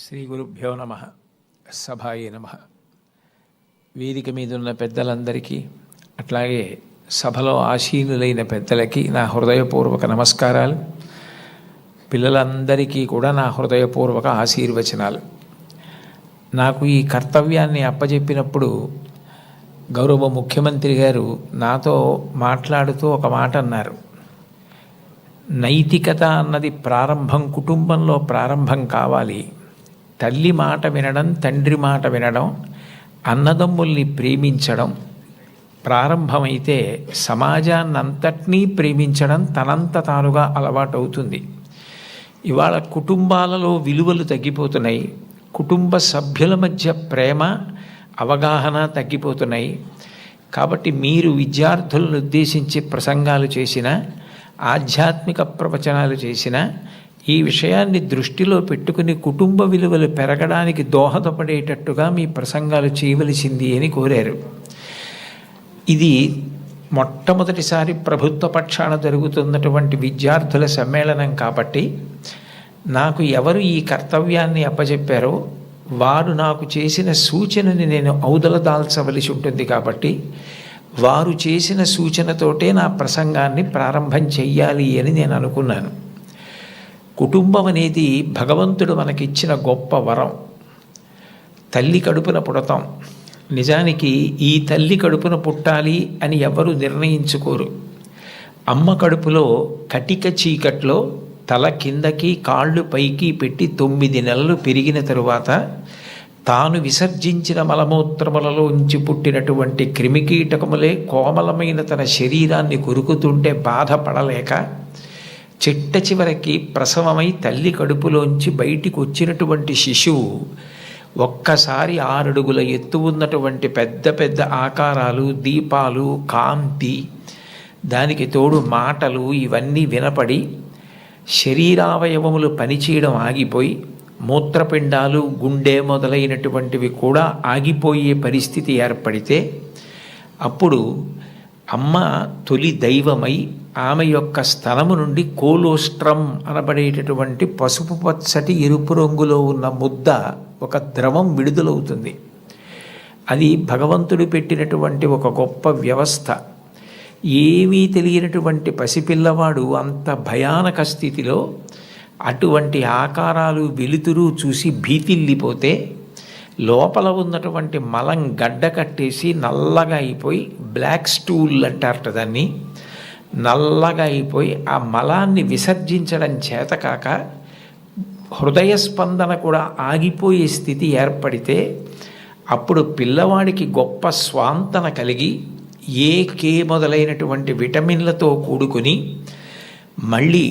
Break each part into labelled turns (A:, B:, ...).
A: శ్రీ గురుభ్యో నమ. సభాయే నమ. వేదిక మీద ఉన్న పెద్దలందరికీ, అట్లాగే సభలో ఆసీనులైన పెద్దలకి నా హృదయపూర్వక నమస్కారాలు. పిల్లలందరికీ కూడా నా హృదయపూర్వక ఆశీర్వచనాలు. నాకు ఈ కర్తవ్యాన్ని అప్పజెప్పినప్పుడు గౌరవ ముఖ్యమంత్రి గారు నాతో మాట్లాడుతూ ఒక మాట అన్నారు. నైతికత అన్నది ప్రారంభం కుటుంబంలో ప్రారంభం కావాలి. తల్లి మాట వినడం, తండ్రి మాట వినడం, అన్నదమ్ముల్ని ప్రేమించడం ప్రారంభమైతే సమాజాన్నంతటినీ ప్రేమించడం తనంత తానుగా అలవాటవుతుంది. ఇవాళ కుటుంబాలలో విలువలు తగ్గిపోతున్నాయి. కుటుంబ సభ్యుల మధ్య ప్రేమ, అవగాహన తగ్గిపోతున్నాయి. కాబట్టి మీరు విద్యార్థులను ఉద్దేశించి ప్రసంగాలు చేసిన, ఆధ్యాత్మిక ప్రవచనాలు చేసిన ఈ విషయాన్ని దృష్టిలో పెట్టుకుని కుటుంబ విలువలు పెరగడానికి దోహదపడేటట్టుగా మీ ప్రసంగాలు చేయవలసింది అని కోరారు. ఇది మొట్టమొదటిసారి ప్రభుత్వ పక్షాన జరుగుతున్నటువంటి విద్యార్థుల సమ్మేళనం కాబట్టి నాకు ఎవరు ఈ కర్తవ్యాన్ని అప్పచెప్పారో వారు నాకు చేసిన సూచనని నేను ఔదలదాల్చవలసి ఉంటుంది. కాబట్టి వారు చేసిన సూచనతోటే నా ప్రసంగాన్ని ప్రారంభం చెయ్యాలి అని నేను అనుకున్నాను. కుటుంబం అనేది భగవంతుడు మనకిచ్చిన గొప్ప వరం. తల్లి కడుపున పుడతాం. నిజానికి ఈ తల్లి కడుపున పుట్టాలి అని ఎవరు నిర్ణయించుకోరు. అమ్మ కడుపులో కటిక చీకట్లో తల కిందకి కాళ్ళు పైకి పెట్టి 9 నెలలు పెరిగిన తరువాత తాను విసర్జించిన మలమూత్రములలో ఉంచి పుట్టినటువంటి క్రిమికీటకములే కోమలమైన తన శరీరాన్ని కొరుకుతుంటే బాధపడలేక చిట్ట చివరికి ప్రసవమై తల్లి కడుపులోంచి బయటికి వచ్చినటువంటి శిశువు ఒక్కసారి 6 అడుగుల ఎత్తు ఉన్నటువంటి పెద్ద పెద్ద ఆకారాలు, దీపాలు, కాంతి, దానికి తోడు మాటలు ఇవన్నీ వినపడి శరీరావయవములు పనిచేయడం ఆగిపోయి మూత్రపిండాలు, గుండె మొదలైనటువంటివి కూడా ఆగిపోయే పరిస్థితి ఏర్పడితే అప్పుడు అమ్మ తొలి దైవమై ఆమె యొక్క స్తనము నుండి కోలోస్ట్రం అనబడేటటువంటి పసుపు పచ్చటి ఎరుపు రంగులో ఉన్న ముద్ద, ఒక ద్రవం విడుదలవుతుంది. అది భగవంతుడు పెట్టినటువంటి ఒక గొప్ప వ్యవస్థ. ఏమీ తెలియనటువంటి పసిపిల్లవాడు అంత భయానక స్థితిలో అటువంటి ఆకారాలు, వెలుతురు చూసి భీతిల్లిపోతే లోపల ఉన్నటువంటి మలం గడ్డ కట్టేసి నల్లగా అయిపోయి, బ్లాక్ స్టూల్ అంటారట దాన్ని, నల్లగా అయిపోయి ఆ మలాన్ని విసర్జించడం చేతకాక హృదయ స్పందన కూడా ఆగిపోయే స్థితి ఏర్పడితే అప్పుడు పిల్లవాడికి గొప్ప స్వాంతన కలిగి కే మొదలైనటువంటి విటమిన్లతో కూడుకుని మళ్ళీ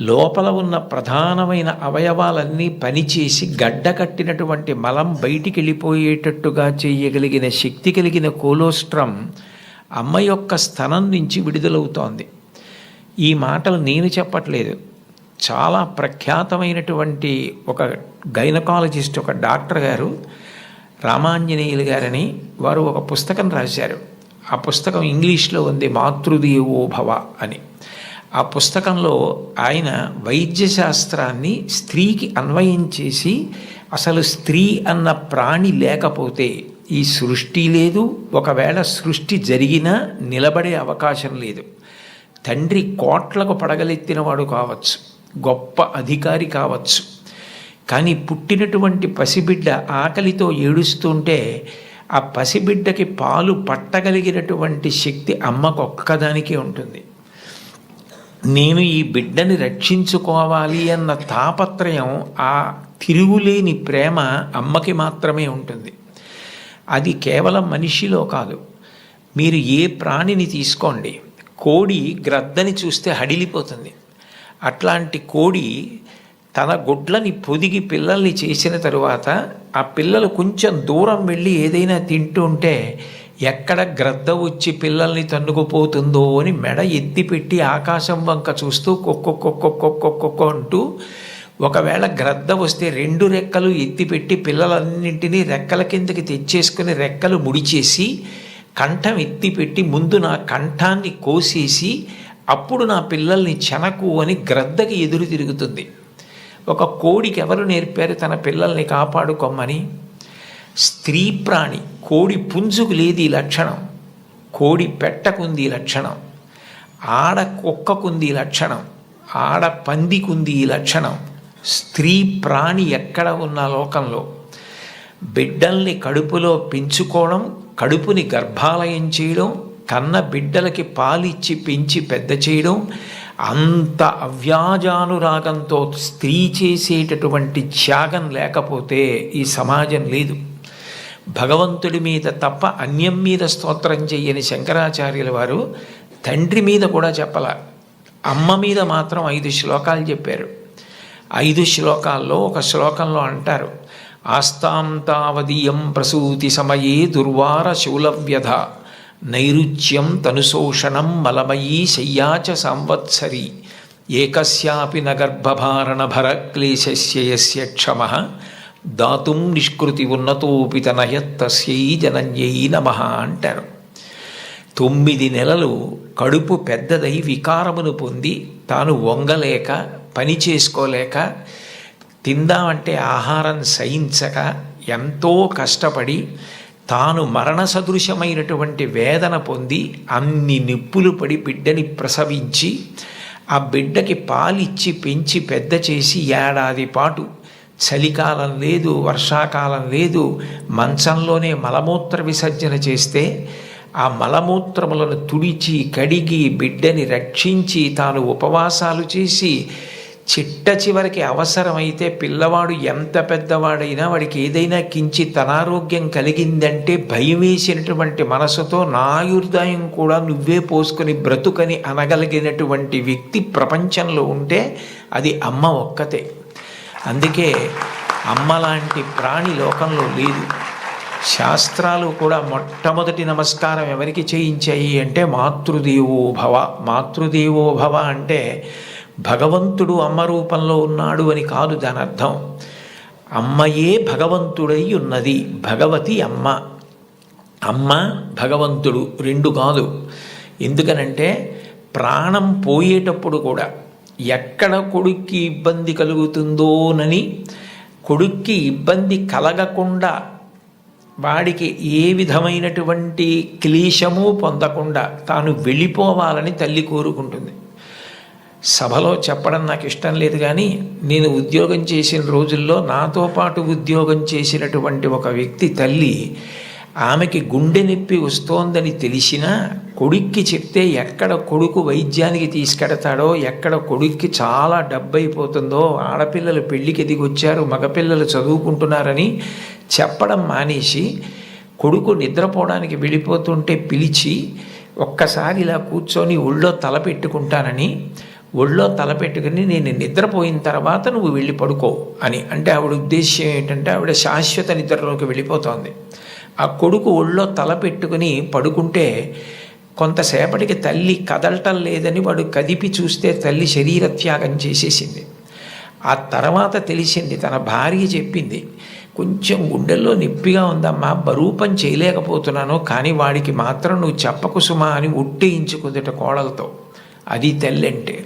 A: లోపల ఉన్న ప్రధానమైన అవయవాలన్నీ పనిచేసి గడ్డ కట్టినటువంటి మలం బయటికి వెళ్ళిపోయేటట్టుగా చేయగలిగిన శక్తి కలిగిన కోలోస్ట్రం అమ్మ యొక్క స్తనం నుంచి విడుదలవుతోంది. ఈ మాటలు నేను చెప్పట్లేదు. చాలా ప్రఖ్యాతమైనటువంటి ఒక గైనకాలజిస్ట్, ఒక డాక్టర్ గారు, రామాంజనేయులు గారని, వారు ఒక పుస్తకం రాశారు. ఆ పుస్తకం ఇంగ్లీష్లో ఉంది, మాతృదేవో భవ అని. ఆ పుస్తకంలో ఆయన వైద్యశాస్త్రాన్ని స్త్రీకి అన్వయం చేసి అసలు స్త్రీ అన్న ప్రాణి లేకపోతే ఈ సృష్టి లేదు, ఒకవేళ సృష్టి జరిగినా నిలబడే అవకాశం లేదు. తండ్రి కోట్లకు పడగలెత్తినవాడు కావచ్చు, గొప్ప అధికారి కావచ్చు, కానీ పుట్టినటువంటి పసిబిడ్డ ఆకలితో ఏడుస్తుంటే ఆ పసిబిడ్డకి పాలు పట్టగలిగినటువంటి శక్తి అమ్మకొక్కదానికే ఉంటుంది. నేను ఈ బిడ్డని రక్షించుకోవాలి అన్న తాపత్రయం, ఆ తిరుగులేని ప్రేమ అమ్మకి మాత్రమే ఉంటుంది. అది కేవలం మనిషిలో కాదు. మీరు ఏ ప్రాణిని తీసుకోండి, కోడి గ్రద్దని చూస్తే హడిలిపోతుంది. అట్లాంటి కోడి తన గుడ్లని పొదిగి పిల్లల్ని చేసిన తరువాత ఆ పిల్లలు కొంచెం దూరం వెళ్ళి ఏదైనా తింటుంటే ఎక్కడ గ్రద్ద వచ్చి పిల్లల్ని తన్నుకుపోతుందో అని మెడ ఎత్తిపెట్టి ఆకాశం వంక చూస్తూ కొక్కొక్కొక్కొక్కొక్కొక్కొ అంటూ, ఒకవేళ గ్రద్ద వస్తే 2 రెక్కలు ఎత్తిపెట్టి పిల్లలన్నింటినీ రెక్కల కిందకి తెచ్చేసుకుని రెక్కలు ముడిచేసి కంఠం ఎత్తిపెట్టి ముందు నా కంఠాన్ని కోసేసి అప్పుడు నా పిల్లల్ని చెనకు అని గ్రద్దకి ఎదురు తిరుగుతుంది. ఒక కోడికి ఎవరు నేర్పారు తన పిల్లల్ని కాపాడుకోమని? స్త్రీ ప్రాణి. కోడి పుంజుకు లేదు ఈ లక్షణం, కోడి పెట్టకుంది ఈ లక్షణం, ఆడ కుక్కకుంది ఈ లక్షణం, ఆడ పందికుంది ఈ లక్షణం. స్త్రీ ప్రాణి ఎక్కడ ఉన్న లోకంలో బిడ్డల్ని కడుపులో పెంచుకోవడం, కడుపుని గర్భాలయం చేయడం, కన్న బిడ్డలకి పాలిచ్చి పెంచి పెద్ద చేయడం, అంత అవ్యాజానురాగంతో స్త్రీ చేసేటటువంటి త్యాగం లేకపోతే ఈ సమాజం లేదు. భగవంతుడి మీద తప్ప అన్యం మీద స్తోత్రం చెయ్యని శంకరాచార్యుల వారు తండ్రి మీద కూడా చెప్పాల, అమ్మ మీద మాత్రం 5 శ్లోకాలు చెప్పారు. 5 శ్లోకాల్లో ఒక శ్లోకంలో అంటారు, ఆస్తాం తావదీయం ప్రసూతి సమయే దుర్వార శూలవ్యధ నైరుచ్యం తనుశోషణం మలమయీ శయ్యాచ సంవత్సరి ఏకస్యాపి నగర్భభారణ భరక్లేశస్య యస్య క్షమః దాతుం నిష్కృతి ఉన్నతోపి తనయత్తస్యై జనన్యై నమః అంటారు. 9 నెలలు కడుపు పెద్దదై వికారమును పొంది తాను వంగలేక పని చేసుకోలేక తిందామంటే ఆహారం సహించక ఎంతో కష్టపడి తాను మరణ సదృశమైనటువంటి వేదన పొంది అన్ని నిప్పులు పడి బిడ్డని ప్రసవించి ఆ బిడ్డకి పాలిచ్చి పెంచి పెద్ద చేసి ఏడాది పాటు చలికాలం లేదు, వర్షాకాలం లేదు, మంచంలోనే మలమూత్ర విసర్జన చేస్తే ఆ మలమూత్రములను తుడిచి కడిగి బిడ్డని రక్షించి తాను ఉపవాసాలు చేసి చిట్ట చివరికి అవసరమైతే పిల్లవాడు ఎంత పెద్దవాడైనా వాడికి ఏదైనా కించిత్ అనారోగ్యం కలిగిందంటే భయం వేసినటువంటి మనసుతో నా ఆయుర్దాయం కూడా నువ్వే పోసుకొని బ్రతుకని అనగలిగినటువంటి వ్యక్తి ప్రపంచంలో ఉంటే అది అమ్మ ఒక్కతే. అందుకే అమ్మ లాంటి ప్రాణి లోకంలో లేదు. శాస్త్రాలు కూడా మొట్టమొదటి నమస్కారం ఎవరికి చేయించాయి అంటే మాతృదేవో భవ. మాతృదేవో భవ అంటే భగవంతుడు అమ్మ రూపంలో ఉన్నాడు అని కాదు దాని అర్థం. అమ్మయే భగవంతుడై ఉన్నది, భగవతి అమ్మ. అమ్మ భగవంతుడు 2 కాదు. ఎందుకనంటే ప్రాణం పోయేటప్పుడు కూడా ఎక్కడ కొడుక్కి ఇబ్బంది కలుగుతుందోనని కొడుక్కి ఇబ్బంది కలగకుండా వాడికి ఏ విధమైనటువంటి క్లేశము పొందకుండా తాను వెళ్ళిపోవాలని తల్లి కోరుకుంటుంది. సభలో చెప్పడం నాకు ఇష్టం లేదు, కానీ నేను ఉద్యోగం చేసిన రోజుల్లో నాతో పాటు ఉద్యోగం చేసినటువంటి ఒక వ్యక్తి తల్లి, ఆమెకి గుండె నొప్పి వస్తోందని తెలిసినా కొడుక్కి చెప్తే ఎక్కడ కొడుకు వైద్యానికి తీసుకెడతాడో, ఎక్కడ కొడుక్కి చాలా డబ్బు అయిపోతుందో, ఆడపిల్లలు పెళ్ళికి ఎదిగొచ్చారు, మగపిల్లలు చదువుకుంటున్నారని చెప్పడం మానేసి కొడుకు నిద్రపోవడానికి వెళ్ళిపోతుంటే పిలిచి ఒక్కసారి ఇలా కూర్చొని ఒళ్ళో తల పెట్టుకుంటానని, ఒళ్ళో తలపెట్టుకుని నేను నిద్రపోయిన తర్వాత నువ్వు వెళ్ళి పడుకో అని అంటే ఆవిడ ఉద్దేశ్యం ఏంటంటే ఆవిడ శాశ్వత నిద్రలోకి వెళ్ళిపోతోంది. ఆ కొడుకు ఒళ్ళో తలపెట్టుకుని పడుకుంటే కొంతసేపటికి తల్లి కదలటం లేదని వాడు కదిపి చూస్తే తల్లి శరీర త్యాగం చేసేసింది. ఆ తర్వాత తెలిసింది, తన భార్య చెప్పింది, కొంచెం గుండెల్లో నొప్పిగా ఉందమ్మా, బరువు పని చేయలేకపోతున్నాను, కానీ వాడికి మాత్రం నువ్వు చెప్పకు సుమా అని ఒట్టేయించుకుందట కోడలతో. అది తల్లి అంటే.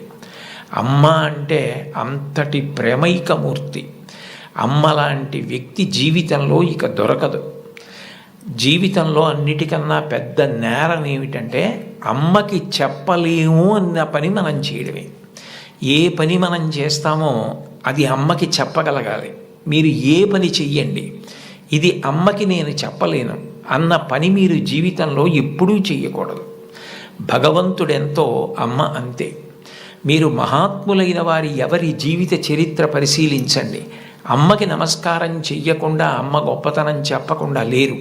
A: అమ్మ అంటే అంతటి ప్రేమైకమూర్తి. అమ్మ లాంటి వ్యక్తి జీవితంలో ఇక దొరకదు. జీవితంలో అన్నిటికన్నా పెద్ద నేరం ఏమిటంటే అమ్మకి చెప్పలేము అన్న పని మనం చేయడమే. ఏ పని మనం చేస్తామో అది అమ్మకి చెప్పగలగాలి. మీరు ఏ పని చెయ్యండి, ఇది అమ్మకి నేను చెప్పలేను అన్న పని మీరు జీవితంలో ఎప్పుడూ చెయ్యకూడదు. భగవంతుడెంతో అమ్మ అంతే. మీరు మహాత్ములైన వారి ఎవరి జీవిత చరిత్ర పరిశీలించండి. అమ్మకి నమస్కారం చెయ్యకుండా అమ్మ గొప్పతనం చెప్పకుండా లేరు.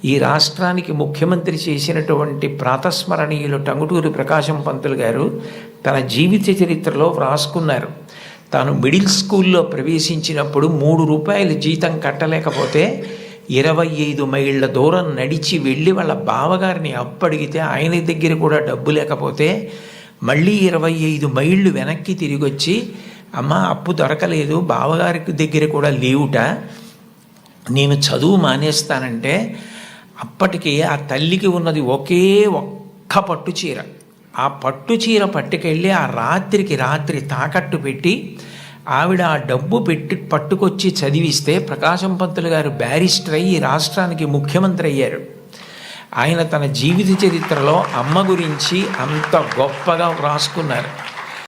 A: ఈ రాష్ట్రానికి ముఖ్యమంత్రి చేసినటువంటి ప్రాతస్మరణీయులు టంగుటూరి ప్రకాశం పంతులు గారు తన జీవిత చరిత్రలో వ్రాసుకున్నారు. తాను మిడిల్ స్కూల్లో ప్రవేశించినప్పుడు 3 రూపాయలు జీతం కట్టలేకపోతే 25 మైళ్ళ దూరం నడిచి వెళ్ళి వాళ్ళ బావగారిని అప్పడిగితే ఆయన దగ్గర కూడా డబ్బు లేకపోతే మళ్ళీ 25 మైళ్ళు వెనక్కి తిరిగి వచ్చి, అమ్మ అప్పు దొరకలేదు, బావగారికి దగ్గర కూడా లేవుట, నేను చదువు మానేస్తానంటే అప్పటికి ఆ తల్లికి ఉన్నది ఒకే ఒక్క పట్టు చీర. ఆ పట్టు చీర పట్టుకెళ్ళి ఆ రాత్రికి రాత్రి తాకట్టు పెట్టి ఆవిడ ఆ డబ్బు పట్టుకొచ్చి చదివిస్తే ప్రకాశం పంతులు గారు బ్యారిస్టర్ అయ్యి రాష్ట్రానికి ముఖ్యమంత్రి అయ్యారు. ఆయన తన జీవిత చరిత్రలో అమ్మ గురించి అంత గొప్పగా వ్రాసుకున్నారు.